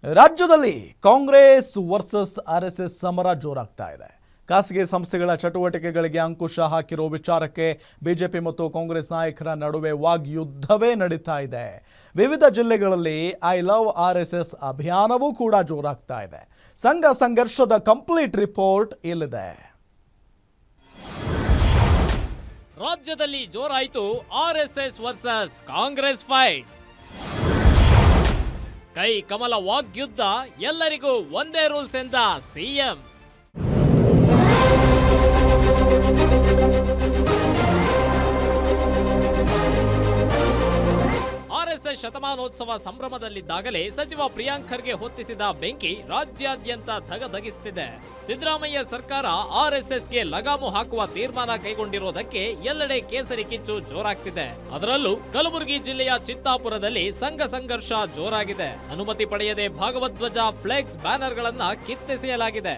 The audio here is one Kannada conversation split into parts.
ರಾಜ್ಯದಲ್ಲಿ ಕಾಂಗ್ರೆಸ್ ವರ್ಸಸ್ ಆರ್ಎಸ್ಎಸ್ ಸಮರ ಜೋರಾಗ್ತಾ ಇದೆ. ಖಾಸಗಿ ಸಂಸ್ಥೆಗಳ ಚಟುವಟಿಕೆಗಳಿಗೆ ಅಂಕುಶ ಹಾಕಿರೋ ವಿಚಾರಕ್ಕೆ ಬಿಜೆಪಿ ಮತ್ತು ಕಾಂಗ್ರೆಸ್ ನಾಯಕರ ನಡುವೆ ವಾಗ್ಯುದ್ಧವೇ ನಡೀತಾ ಇದೆ. ವಿವಿಧ ಜಿಲ್ಲೆಗಳಲ್ಲಿ ಐ ಲವ್ ಆರ್ಎಸ್ಎಸ್ ಅಭಿಯಾನವೂ ಕೂಡ ಜೋರಾಗ್ತಾ ಇದೆ. ಸಂಘ ಸಂಘರ್ಷದ ಕಂಪ್ಲೀಟ್ ರಿಪೋರ್ಟ್ ಇಲ್ಲಿದೆ. ರಾಜ್ಯದಲ್ಲಿ ಜೋರಾಯಿತು ಆರ್ಎಸ್ಎಸ್ ವರ್ಸಸ್ ಕಾಂಗ್ರೆಸ್ ಫೈಟ್. ಕೈ ಕಮಲ ವಾಗ್ಯುದ್ಧ, ಎಲ್ಲರಿಗೂ ಒಂದೇ ರೂಲ್ಸ್ ಎಂದ ಸಿಎಂ. ಆರ್ಎಸ್ಎಸ್ ಶತಮಾನೋತ್ಸವ ಸಂಭ್ರಮದಲ್ಲಿದ್ದಾಗಲೇ ಸಚಿವ ಪ್ರಿಯಾಂಕ್ ಖರ್ಗೆ ಹೊತ್ತಿಸಿದ ಬೆಂಕಿ ರಾಜ್ಯಾದ್ಯಂತ ಧಗಧಗಿಸುತ್ತಿದೆ. ಸಿದ್ದರಾಮಯ್ಯ ಸರ್ಕಾರ ಆರ್ಎಸ್ಎಸ್ಗೆ ಲಗಾಮು ಹಾಕುವ ತೀರ್ಮಾನ ಕೈಗೊಂಡಿರುವುದಕ್ಕೆ ಎಲ್ಲೆಡೆ ಕೇಸರಿ ಕಿಚ್ಚು ಜೋರಾಗ್ತಿದೆ. ಅದರಲ್ಲೂ ಕಲಬುರಗಿ ಜಿಲ್ಲೆಯ ಚಿತ್ತಾಪುರದಲ್ಲಿ ಸಂಘ ಸಂಘರ್ಷ ಜೋರಾಗಿದೆ. ಅನುಮತಿ ಪಡೆಯದೆ ಭಾಗವಧ್ವಜ, ಫ್ಲೆಕ್ಸ್, ಬ್ಯಾನರ್ಗಳನ್ನ ಕಿತ್ತೆಸೆಯಲಾಗಿದೆ.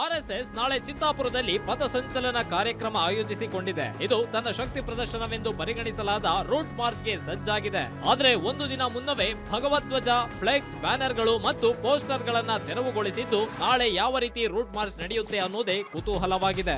ಆರ್ಎಸ್ಎಸ್ ನಾಳೆ ಚಿತ್ತಾಪುರದಲ್ಲಿ ಪಥಸಂಚಲನ ಕಾರ್ಯಕ್ರಮ ಆಯೋಜಿಸಿಕೊಂಡಿದೆ. ಇದು ತನ್ನ ಶಕ್ತಿ ಪ್ರದರ್ಶನವೆಂದು ಪರಿಗಣಿಸಲಾದ ರೂಟ್ ಮಾರ್ಚ್ಗೆ ಸಜ್ಜಾಗಿದೆ. ಆದರೆ ಒಂದು ದಿನ ಮುನ್ನವೇ ಭಗವಧ್ವಜ, ಫ್ಲೆಕ್ಸ್, ಬ್ಯಾನರ್ಗಳು ಮತ್ತು ಪೋಸ್ಟರ್ಗಳನ್ನ ತೆರವುಗೊಳಿಸಿದ್ದು ನಾಳೆ ಯಾವ ರೀತಿ ರೂಟ್ ಮಾರ್ಚ್ ನಡೆಯುತ್ತೆ ಅನ್ನೋದೇ ಕುತೂಹಲವಾಗಿದೆ.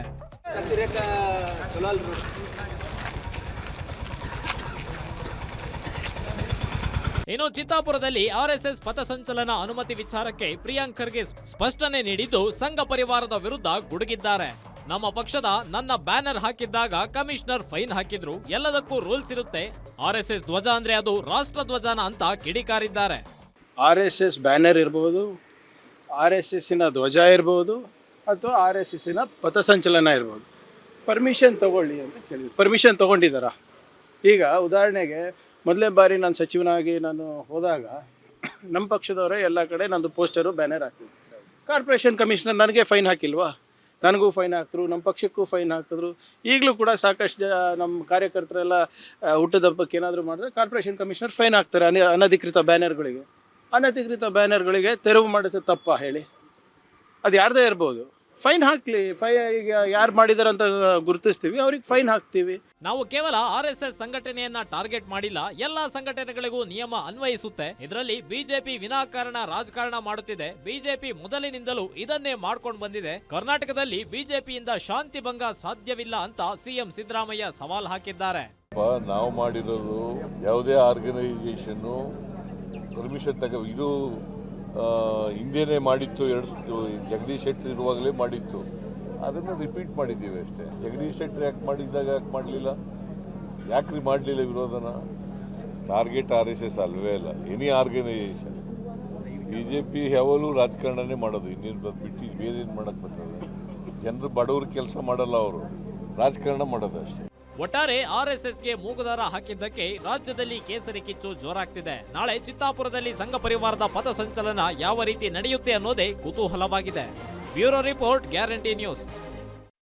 ಇನ್ನು ಚಿತ್ತಾಪುರದಲ್ಲಿ ಆರ್ಎಸ್ಎಸ್ ಪಥಸಂಚಲನ ಅನುಮತಿ ವಿಚಾರಕ್ಕೆ ಪ್ರಿಯಾಂಕ್ ಖರ್ಗೆ ಸ್ಪಷ್ಟನೆ ನೀಡಿದ್ದು ಸಂಘ ಪರಿವಾರದ ವಿರುದ್ಧ ಗುಡುಗಿದ್ದಾರೆ. ನಮ್ಮ ಪಕ್ಷದ ನನ್ನ ಬ್ಯಾನರ್ ಹಾಕಿದ್ದಾಗ ಕಮಿಷನರ್ ಫೈನ್ ಹಾಕಿದ್ರು, ಎಲ್ಲದಕ್ಕೂ ರೂಲ್ಸ್ ಇರುತ್ತೆ. ಆರ್ಎಸ್ಎಸ್ ಧ್ವಜ ಅಂದ್ರೆ ಅದು ರಾಷ್ಟ್ರ ಧ್ವಜನ ಅಂತ ಕಿಡಿಕಾರಿದ್ದಾರೆ. ಆರ್ಎಸ್ಎಸ್ ಬ್ಯಾನರ್ ಇರಬಹುದು, ಆರ್ಎಸ್ಎಸ್ಸಿನ ಧ್ವಜ ಇರಬಹುದು, ಅಥವಾ ಆರ್ಎಸ್ಎಸ್ಸಿನ ಪಥಸಂಚಲನ ಇರಬಹುದು. ಪರ್ಮಿಷನ್ ತಗೊಳ್ಳಿ ಅಂತ ಕೇಳಿದ್ರು. ಪರ್ಮಿಷನ್ ತಗೊಂಡಿದ್ದಾರಾ? ಈಗ ಉದಾಹರಣೆಗೆ ಮೊದಲನೇ ಬಾರಿ ನಾನು ಸಚಿವನಾಗಿ ನಾನು ಹೋದಾಗ ನಮ್ಮ ಪಕ್ಷದವರೇ ಎಲ್ಲ ಕಡೆ ನಂದು ಪೋಸ್ಟರು, ಬ್ಯಾನರ್ ಹಾಕಿದ್ರು. ಕಾರ್ಪೊರೇಷನ್ ಕಮಿಷನರ್ ನನಗೆ ಫೈನ್ ಹಾಕಿಲ್ವಾ? ನನಗೂ ಫೈನ್ ಹಾಕಿದ್ರು, ನಮ್ಮ ಪಕ್ಷಕ್ಕೂ ಫೈನ್ ಹಾಕಿದ್ರು. ಈಗಲೂ ಕೂಡ ಸಾಕಷ್ಟು ನಮ್ಮ ಕಾರ್ಯಕರ್ತರೆಲ್ಲ ಹುಟ್ಟದಬ್ಬಕ್ಕೆ ಏನಾದರೂ ಮಾಡಿದ್ರೆ ಕಾರ್ಪೊರೇಷನ್ ಕಮಿಷನರ್ ಫೈನ್ ಹಾಕ್ತಾರೆ. ಅನಧಿಕೃತ ಬ್ಯಾನರ್ಗಳಿಗೆ ತೆರವು ಮಾಡಿದ್ರೆ ತಪ್ಪ ಹೇಳಿ? ಅದು ಯಾರದೇ ಇರ್ಬೋದು, ಫೈನ್ ಹಾಕ್ಲಿ. ಈಗ ಯಾರು ಮಾಡಿದಾರೆ ಅಂತ ಗುರುತಿಸ್ತೀವಿ, ಅವ್ರಿಗೆ ಫೈನ್ ಹಾಕ್ತೀವಿ. ನಾವು ಕೇವಲ ಆರ್ಎಸ್ಎಸ್ ಸಂಘಟನೆಯನ್ನ ಟಾರ್ಗೆಟ್ ಮಾಡಿಲ್ಲ, ಎಲ್ಲಾ ಸಂಘಟನೆಗಳಿಗೂ ನಿಯಮ ಅನ್ವಯಿಸುತ್ತೆ. ಇದರಲ್ಲಿ ಬಿಜೆಪಿ ವಿನಾಕಾರಣ ರಾಜಕಾರಣ ಮಾಡುತ್ತಿದೆ. ಬಿಜೆಪಿ ಮೊದಲಿನಿಂದಲೂ ಇದನ್ನೇ ಮಾಡ್ಕೊಂಡು ಬಂದಿದೆ. ಕರ್ನಾಟಕದಲ್ಲಿ ಬಿಜೆಪಿಯಿಂದ ಶಾಂತಿ ಭಂಗ ಸಾಧ್ಯವಿಲ್ಲ ಅಂತ ಸಿಎಂ ಸಿದ್ದರಾಮಯ್ಯ ಸವಾಲ್ ಹಾಕಿದ್ದಾರೆ. ನಾವು ಮಾಡಿರೋದು ಯಾವುದೇ ಆರ್ಗನೈಸೇಷನ್ ಪರ್ಮಿಷನ್ ಇದು ಹಿಂದೇನೆ ಮಾಡಿತ್ತು. ಜಗದೀಶ್ ಶೆಟ್ಟರ್ ಇರುವಾಗಲೇ ಮಾಡಿತ್ತು. ಅದನ್ನು ರಿಪೀಟ್ ಮಾಡಿದ್ದೀವಿ ಅಷ್ಟೇ. ಜಗದೀಶ್ ಶೆಟ್ಟರ್ ಯಾಕೆ ಮಾಡಿದ್ದಾಗ ಯಾಕೆ ಮಾಡಲಿಲ್ಲ? ಯಾಕ್ರಿ ಮಾಡಲಿಲ್ಲ ವಿರೋಧನ? ಟಾರ್ಗೆಟ್ RSS ಅಲ್ವೇ ಅಲ್ಲ, ಎನಿ ಆರ್ಗನೈಸೇಷನ್. BJP ಯಾವಾಗಲೂ ರಾಜಕಾರಣನೇ ಮಾಡೋದು, ಇನ್ನೇನು ಬಿಟ್ಟು ಬೇರೆ ಏನು ಮಾಡೋಕ್ಕೆ ಬರ್ತದೆ? ಜನರು ಬಡವ್ರ ಕೆಲಸ ಮಾಡಲ್ಲ, ಅವರು ರಾಜಕಾರಣ ಮಾಡೋದು ಅಷ್ಟೇ. ಒಟ್ಟಾರೆ ಆರ್ಎಸ್ಎಸ್ಗೆ ಮೂಗುದಾರ ಹಾಕಿದ್ದಕ್ಕೆ ರಾಜ್ಯದಲ್ಲಿ ಕೇಸರಿ ಕಿಚ್ಚು ಜೋರಾಗ್ತಿದೆ. ನಾಳೆ ಚಿತ್ತಾಪುರದಲ್ಲಿ ಸಂಘ ಪರಿವಾರದ ಪಥಸಂಚಲನ ಯಾವ ರೀತಿ ನಡೆಯುತ್ತೆ ಅನ್ನೋದೇ ಕುತೂಹಲವಾಗಿದೆ. Bureau report, guarantee news.